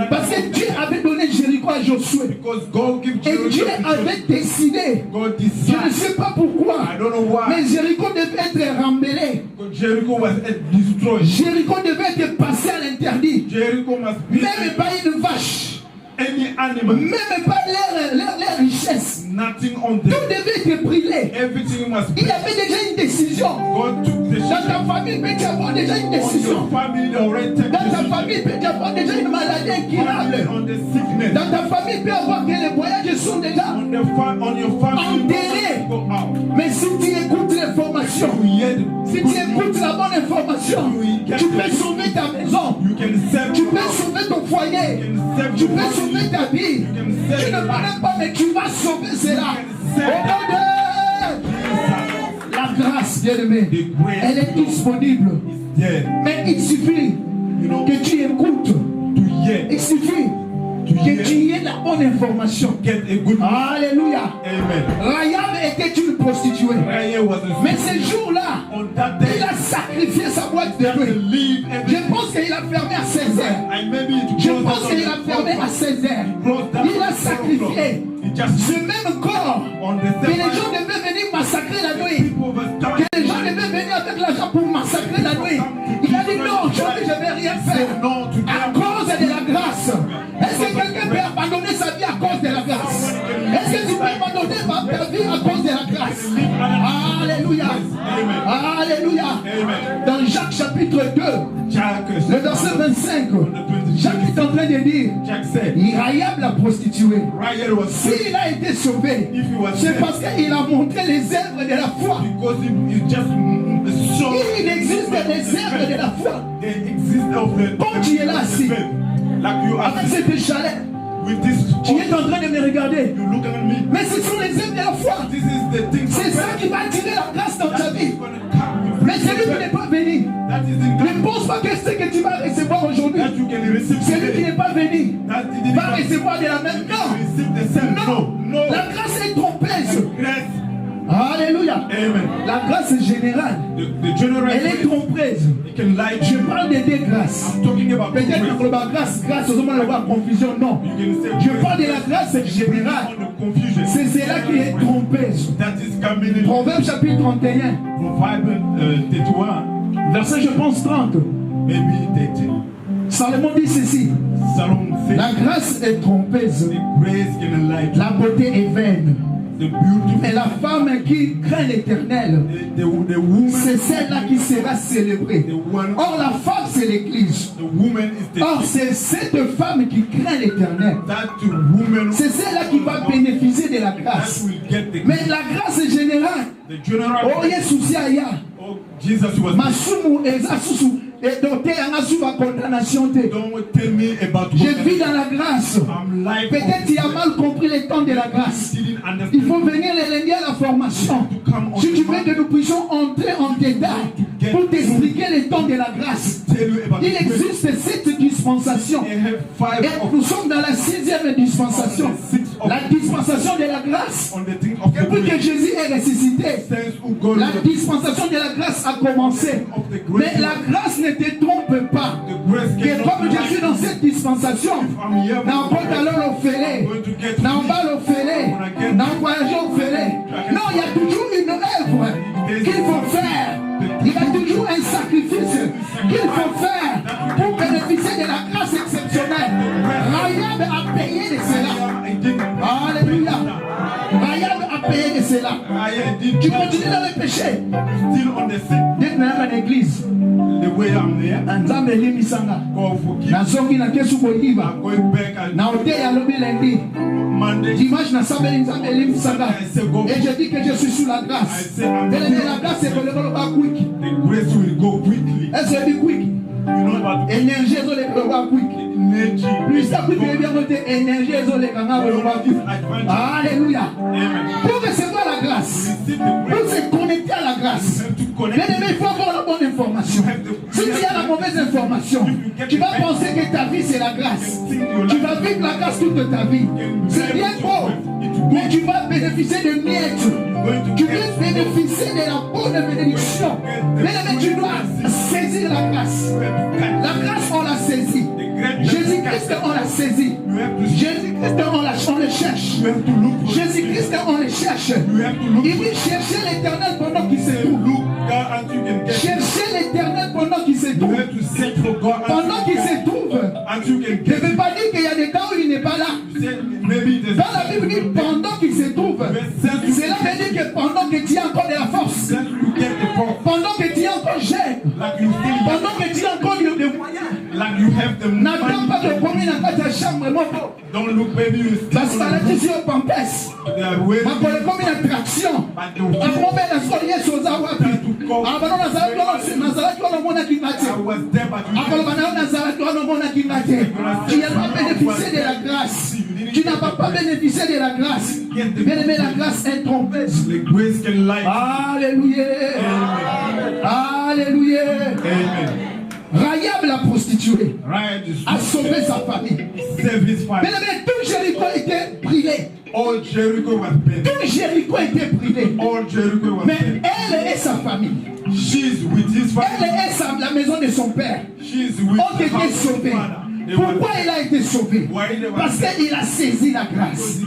Speaker 4: Parce que Dieu avait donné Jéricho à Josué. Et Dieu avait décidé. Je ne sais pas pourquoi. Mais Jéricho devait être rembellé. Jéricho devait être passé à l'interdit. Même pas une vache. Même pas leur richesse. Tout devait être brûlé. Il y avait déjà une décision. Dans ta famille, il peut y avoir déjà une décision. Dans ta famille, il peut y avoir déjà une maladie incurable. Dans ta famille, il peut y avoir que les voyages sont déjà enterrés. Mais si tu écoutes l'information, si tu écoutes la bonne information, tu peux sauver ta maison. Tu peux sauver ton foyer. Tu peux sauver ta vie. Tu ne connais pas, mais tu vas sauver cela. Au nom de la grâce, bien-aimé, elle est disponible. Mais il suffit que tu écoutes. Il suffit que tu aies la bonne information. Alléluia. Rahab était une prostituée. Mais ce jour-là, il a sacrifié sa boîte de nuit. Je pense qu'il a fermé à 16h. Je pense qu'il a fermé à 16h. Il a sacrifié ce même corps que les gens devaient venir massacrer la nuit. Que les gens devaient venir avec l'argent pour massacrer la nuit. Il a dit non, je ne vais rien faire. À cause de la grâce. Est-ce que quelqu'un peut abandonner sa vie à cause de la grâce? Est-ce que tu peux abandonner ta vie à cause de la grâce? Alléluia. Alléluia. Dans Jacques chapitre 2, le verset 25, Jacques est en train de dire, Rahab la prostituée, s'il a été sauvé, c'est parce qu'il a montré les œuvres de la foi. Il existe des œuvres de la foi. Quand tu es là assis, avec cette chaleur, tu es en train de me regarder. Mais ce sont les œuvres de la foi. C'est ça qui va attirer la grâce dans ta vie. Mais celui qui n'est pas venu, ne pense pas que ce que tu vas recevoir aujourd'hui, celui qui n'est pas venu va recevoir de la même. Non, la grâce est trompeuse. Alléluia. La grâce est générale. Elle est trompeuse. Je parle des deux grâces. Peut-être que la grâce aux hommes avoir confusion. Non. Je parle de la grâce générale. C'est celle-là qui est trompeuse. Proverbe chapitre 31. Verset je pense 30. Salomon dit ceci. La grâce est trompeuse. La beauté est vaine. Mais la femme qui craint l'Éternel, c'est celle-là qui sera célébrée. Or la femme c'est l'Église. Or c'est cette femme qui craint l'Éternel. C'est celle-là qui va bénéficier de la grâce. Mais la grâce est générale. Oh Yesus ya. Masumu ezasusu. Et doté en sous condamnation. Je vis dans la grâce. Peut-être tu as mal compris les temps de la grâce. Il faut venir les lundi à la formation. Si tu veux que nous puissions entrer en détail pour t'expliquer les temps de la grâce. Il existe 7 dispensations. Et nous sommes dans la 6e dispensation. La dispensation de la grâce. Depuis que Jésus est ressuscité, la dispensation de la grâce a commencé. Mais la grâce ne te trompe pas. Que comme je suis dans cette dispensation, n'en pas alors l'offéré, n'en pas l'offéré, n'en voyage l'offéré. Non, il y a toujours une œuvre qu'il faut faire. Il y a toujours un sacrifice qu'il faut faire pour bénéficier de la grâce exceptionnelle. Rahab a payé de cela. Alléluia. Rahab a payé de cela. Tu continues dans le péché. Dès dans l'église. Nzambe elimisanga. Nazongi na kesu boyiba. Na hotel ya lobi lundi. Dimanche na sabeli nzambe elimisanga. Et je dis que je suis sous la grâce. La grâce c'est pour le quick.
Speaker 1: The grace will go quickly.
Speaker 4: Est-ce que quick? Énergie est le quick. Plus ça quick bien monter énergie est le quick. Alléluia. Pour recevoir la grâce, pour se connecter à la grâce, bien-aimé, il faut avoir la bonne information. Si tu as la mauvaise information, tu vas penser que ta vie c'est la grâce. Tu vas vivre la grâce toute ta vie. C'est bien beau, mais tu vas bénéficier de miettes. Tu veux bénéficier de la bonne bénédiction. Bien-aimé, tu dois saisir la grâce. La grâce, on l'a saisie. Jésus-Christ, on l'a saisi. Jésus-Christ, on le cherche. Jésus-Christ, on le cherche. Il dit chercher l'éternel pendant qu'il se trouve. Chercher l'éternel pendant qu'il se trouve. Pendant qu'il se trouve. Je ne veux pas dire qu'il y a des temps où il n'est pas là. Dans la Bible dit pendant qu'il se trouve. Cela veut dire que pendant que tu as encore de la force. Pendant que tu as encore gêne. Pendant que tu as encore des moyens. N'attends pas de combien dans ta chambre. Parce que là tu suis au pampès. Ma collègue comme une attraction. Après la soirée sur Zawapi. Avant tu n'as pas bénéficié de la grâce. Tu n'as pas bénéficié de la grâce. Bien aimé, la grâce est trompeuse. Alléluia. Alléluia. Rahab la prostituée a sauvé sa famille. Bien aimé, tout Jéricho était privé.
Speaker 1: All Jericho was built.
Speaker 4: Tout Jéricho était privé.
Speaker 1: All Jericho was
Speaker 4: Mais
Speaker 1: built.
Speaker 4: elle et sa famille.
Speaker 1: She's with his
Speaker 4: Elle
Speaker 1: family.
Speaker 4: et la maison de son père
Speaker 1: She's with
Speaker 4: ont
Speaker 1: the
Speaker 4: été
Speaker 1: house of
Speaker 4: sauvés.
Speaker 1: his father. They
Speaker 4: Pourquoi
Speaker 1: were-
Speaker 4: il a été sauvé? Parce qu'il a saisi la grâce.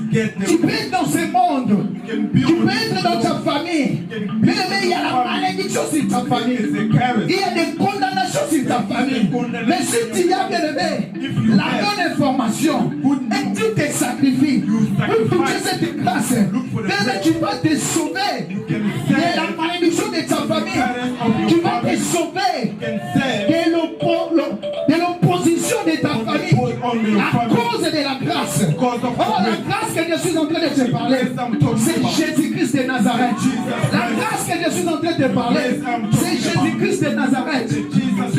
Speaker 4: Tu peux être dans ce monde. Tu peux être dans ta famille. Mais il y a la malédiction sur ta famille. Il y a des condamnations sur ta famille. Mais si tu as bien aimé la bonne information et tu te sacrifies pour toucher cette grâce, bien tu vas te sauver de la malédiction de ta famille. Tu vas te sauver de l'opposition de ta famille à cause de la grâce. Oh, la grâce que je suis en train de te parler, c'est Jésus-Christ de Nazareth. La grâce que je suis en train de te parler, c'est Jésus-Christ de Nazareth.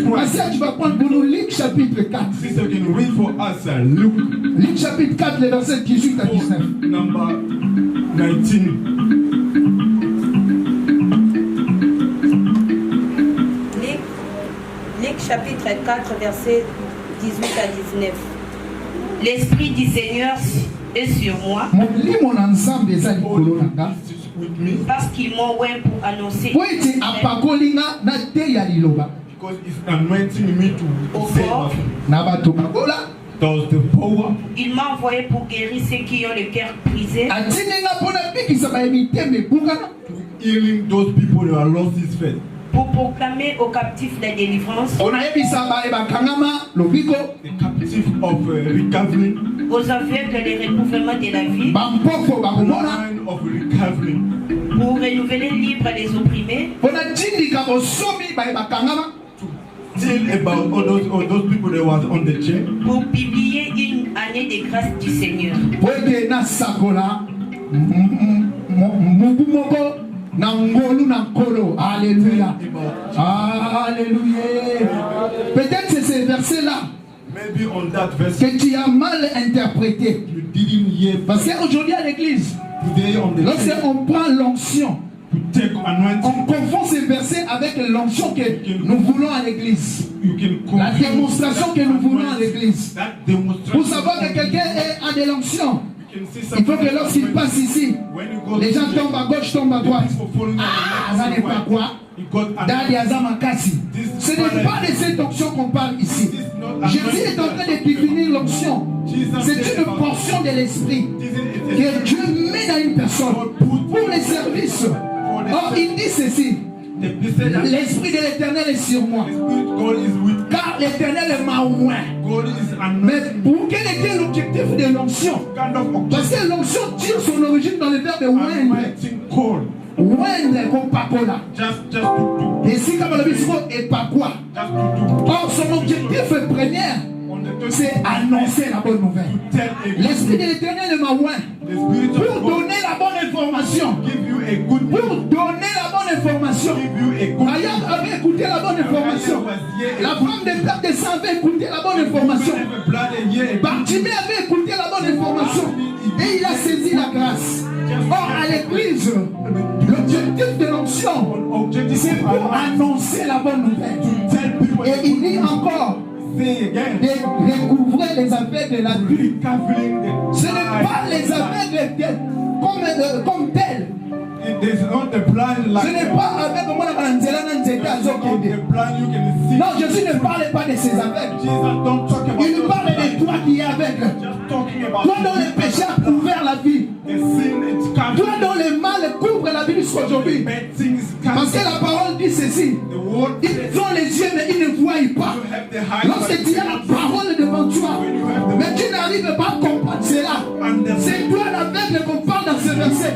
Speaker 4: Ma sœur, tu vas prendre pour nous Luc chapitre 4.
Speaker 1: Sister, can you read for us Luke
Speaker 4: Luc chapitre 4, les versets 18 à 19.
Speaker 1: number 19?
Speaker 2: Luc chapitre 4, versets 18 à 19. L'Esprit du Seigneur est sur moi
Speaker 4: Lis mon ensemble des alikolo nanga.
Speaker 1: With me,
Speaker 2: parce qu'ils m'ont oint pour annoncer
Speaker 4: Po ete apakolinga na te ya liloba.
Speaker 1: because it's anointing me to save
Speaker 4: Na bato bakola.
Speaker 1: Does the power.
Speaker 2: Il m'a envoyé pour guérir ceux qui ont le cœur brisé,
Speaker 4: Atinenga pona bikisa ba emite me bukana.
Speaker 1: Healing those people who have lost his faith.
Speaker 2: pour proclamer aux captifs la délivrance,
Speaker 4: On a ebisa ba ebakangama lobiko.
Speaker 1: The captive of recovering.
Speaker 2: aux aveugles les recouvrements de la vie,
Speaker 4: Bampoko bakomona.
Speaker 1: Line of recovering.
Speaker 2: pour renouveler libre les opprimés,
Speaker 4: Pona tindika bosomi ba ebakangama.
Speaker 1: Tell about all those people that was on the chair.
Speaker 2: pour publier une année de grâce du Seigneur.
Speaker 4: Po ete na sakola. Mubu moko na ngolu na nkolo. Alléluia. Alléluia. Peut-être c'est ce verset-là
Speaker 1: Maybe on that verse
Speaker 4: que tu as mal interprété.
Speaker 1: you didn't hear.
Speaker 4: Parce qu'aujourd'hui à l'église,
Speaker 1: Today on the chair,
Speaker 4: lorsqu'on prend l'onction,
Speaker 1: to take
Speaker 4: on
Speaker 1: anointing.
Speaker 4: confond ces versets avec l'onction que nous voulons à l'église.
Speaker 1: You can
Speaker 4: La
Speaker 1: confuse
Speaker 4: démonstration que nous voulons à l'église.
Speaker 1: that demonstration.
Speaker 4: Pour savoir que quelqu'un a de l'onction,
Speaker 1: You can see
Speaker 4: il faut
Speaker 1: something
Speaker 4: que lorsqu'il passe ici,
Speaker 1: when you go
Speaker 4: les gens
Speaker 1: to
Speaker 4: tombent à gauche, tombent à droite.
Speaker 1: people following
Speaker 4: Ah,
Speaker 1: on
Speaker 4: ça
Speaker 1: the
Speaker 4: n'est
Speaker 1: left
Speaker 4: pas
Speaker 1: and
Speaker 4: quoi.
Speaker 1: right. You got
Speaker 4: Dali
Speaker 1: anointing.
Speaker 4: Azamakasi. Ce n'est pas de cette onction qu'on parle ici. Jésus est en train de définir l'onction. C'est une portion de l'esprit que Dieu met dans une personne pour les services. Or, il dit ceci. L'esprit de l'Éternel est sur moi.
Speaker 1: God is with
Speaker 4: Car l'Éternel m'a oint.
Speaker 1: God is
Speaker 4: Mais
Speaker 1: anointing.
Speaker 4: pour quel était l'objectif de l'onction?
Speaker 1: Kind of
Speaker 4: Parce que l'onction tire son origine dans le verbe oindre.
Speaker 1: anointing call.
Speaker 4: Oindre comme pakola.
Speaker 1: Just to
Speaker 4: Et si comme le bisco et pas quoi.
Speaker 1: do.
Speaker 4: Or, son objectif premier,
Speaker 1: On the
Speaker 4: c'est annoncer la bonne nouvelle.
Speaker 1: tell a
Speaker 4: L'Esprit de l'Éternel m'a oint
Speaker 1: the spirit
Speaker 4: pour
Speaker 1: of God
Speaker 4: donner la bonne information.
Speaker 1: give you a good
Speaker 4: Pour donner la bonne information.
Speaker 1: give you a good
Speaker 4: Ayab avait écouté la bonne information. La femme de père de sang avait écouté la bonne information.
Speaker 1: blood a year.
Speaker 4: Bartimée avait écouté la bonne information. Et il a saisi la grâce. Or, à l'église, annoncer la bonne nouvelle.
Speaker 1: to tell people
Speaker 4: Et il dit encore
Speaker 1: say again,
Speaker 4: de recouvrer les aveugles de la vue.
Speaker 1: recovering the
Speaker 4: Ce n'est pas les aveugles comme tels.
Speaker 1: It is not the blind like
Speaker 4: Ce n'est pas avec moi la nzela na nzeta
Speaker 1: the
Speaker 4: azokende.
Speaker 1: blind you can see.
Speaker 4: Non, Jésus ne parle pas de ces aveugles.
Speaker 1: Jesus don't talk about
Speaker 4: Il nous
Speaker 1: those
Speaker 4: parle
Speaker 1: blind.
Speaker 4: de toi qui es aveugle.
Speaker 1: Just talking about
Speaker 4: Toi dont le péché a couvert la vie.
Speaker 1: the sin it's
Speaker 4: Toi
Speaker 1: covering.
Speaker 4: dont le mal couvre la vie jusqu'à aujourd'hui.
Speaker 1: Bad things
Speaker 4: Parce que
Speaker 1: covering.
Speaker 4: la parole dit ceci.
Speaker 1: The word
Speaker 4: Ils ont les yeux mais ils ne voient pas.
Speaker 1: you have the high
Speaker 4: Lorsque tu as la parole devant toi,
Speaker 1: when you have the
Speaker 4: mais tu n'arrives pas à comprendre cela. C'est toi l'aveugle qu'on parle dans ce verset.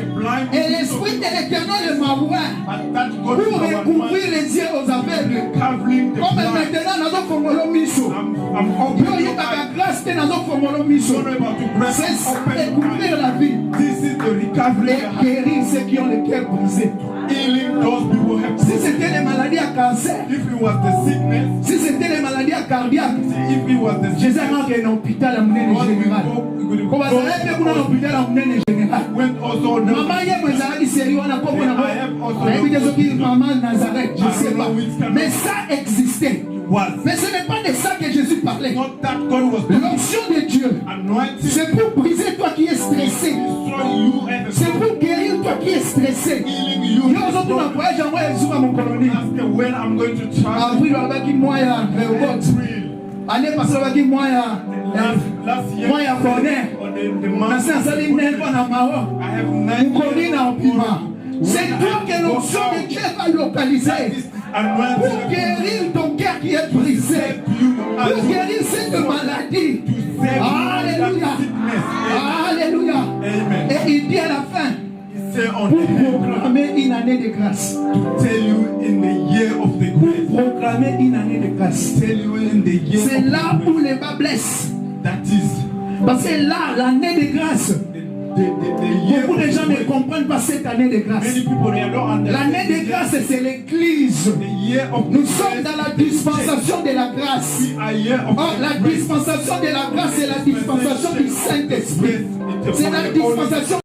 Speaker 4: Et l'esprit de l'éternel est ma voix
Speaker 1: and that
Speaker 4: pour
Speaker 1: God is our
Speaker 4: recouvrir
Speaker 1: man,
Speaker 4: les yeux aux aveugles.
Speaker 1: covering the
Speaker 4: Comme
Speaker 1: blind.
Speaker 4: maintenant, nous avons formé miso.
Speaker 1: I'm
Speaker 4: Yo,
Speaker 1: opening
Speaker 4: il y
Speaker 1: your
Speaker 4: a
Speaker 1: eyes.
Speaker 4: la grâce que nous avons formé miso.
Speaker 1: Sorry about to grab
Speaker 4: C'est
Speaker 1: open your
Speaker 4: découvrir
Speaker 1: eyes.
Speaker 4: la vie
Speaker 1: This is the recovery
Speaker 4: et guérir ceux qui ont le cœur brisé.
Speaker 1: healing those people have
Speaker 4: Si c'était les maladies à cancer,
Speaker 1: if it was the sickness,
Speaker 4: si c'était les maladies à cardiaque,
Speaker 1: if it was the
Speaker 4: Jésus a rentré dans l'hôpital à Mounene général. Comme ça, il y a un hôpital à Mounene général.
Speaker 1: went also now.
Speaker 4: Maman, il y a un Nazareth sérieux, on a pas maman Nazareth, je sais pas. Mais ça existait.
Speaker 1: Was
Speaker 4: Mais ce n'est pas de ça que Jésus parlait.
Speaker 1: not that God was
Speaker 4: L'onction de Dieu,
Speaker 1: anointing
Speaker 4: c'est pour briser toi qui es stressé.
Speaker 1: destroy you and
Speaker 4: C'est pour guérir toi qui es stressé.
Speaker 1: healing you.
Speaker 4: Yo, aujourd'hui, on voyage en voyage sur mon colonie.
Speaker 1: Ask when I'm going to travel.
Speaker 4: Après, il y a moi,
Speaker 1: April.
Speaker 4: année passée, il y a moi,
Speaker 1: Last year,
Speaker 4: moi, corner.
Speaker 1: on the
Speaker 4: Na
Speaker 1: month,
Speaker 4: sasa li nene na mao.
Speaker 1: I have 9
Speaker 4: Mukoni na opima. C'est toi que l'onction de Dieu va localiser. Pour guérir ton cœur qui est brisé. Pour guérir cette maladie. Alléluia. Alléluia.
Speaker 1: Amen.
Speaker 4: Et il dit à la fin,
Speaker 1: Say on
Speaker 4: pour
Speaker 1: the hand,
Speaker 4: proclamer une année de grâce.
Speaker 1: to tell you in the year of the grace.
Speaker 4: Pour proclamer une année de grâce.
Speaker 1: Tell you in the year
Speaker 4: C'est
Speaker 1: of the
Speaker 4: là où
Speaker 1: grace.
Speaker 4: les bas blessent.
Speaker 1: That is
Speaker 4: Parce que là, l'année de grâce,
Speaker 1: the year
Speaker 4: beaucoup
Speaker 1: of
Speaker 4: de gens
Speaker 1: the
Speaker 4: ne
Speaker 1: grace.
Speaker 4: comprennent pas cette année de grâce.
Speaker 1: Many people they don't understand.
Speaker 4: L'année de grâce, c'est l'église.
Speaker 1: The year of
Speaker 4: Nous
Speaker 1: the
Speaker 4: sommes
Speaker 1: grace.
Speaker 4: dans la dispensation de la grâce.
Speaker 1: We are year of
Speaker 4: Or,
Speaker 1: the
Speaker 4: la
Speaker 1: grace.
Speaker 4: dispensation de la grâce, c'est la dispensation du Saint-Esprit. C'est la dispensation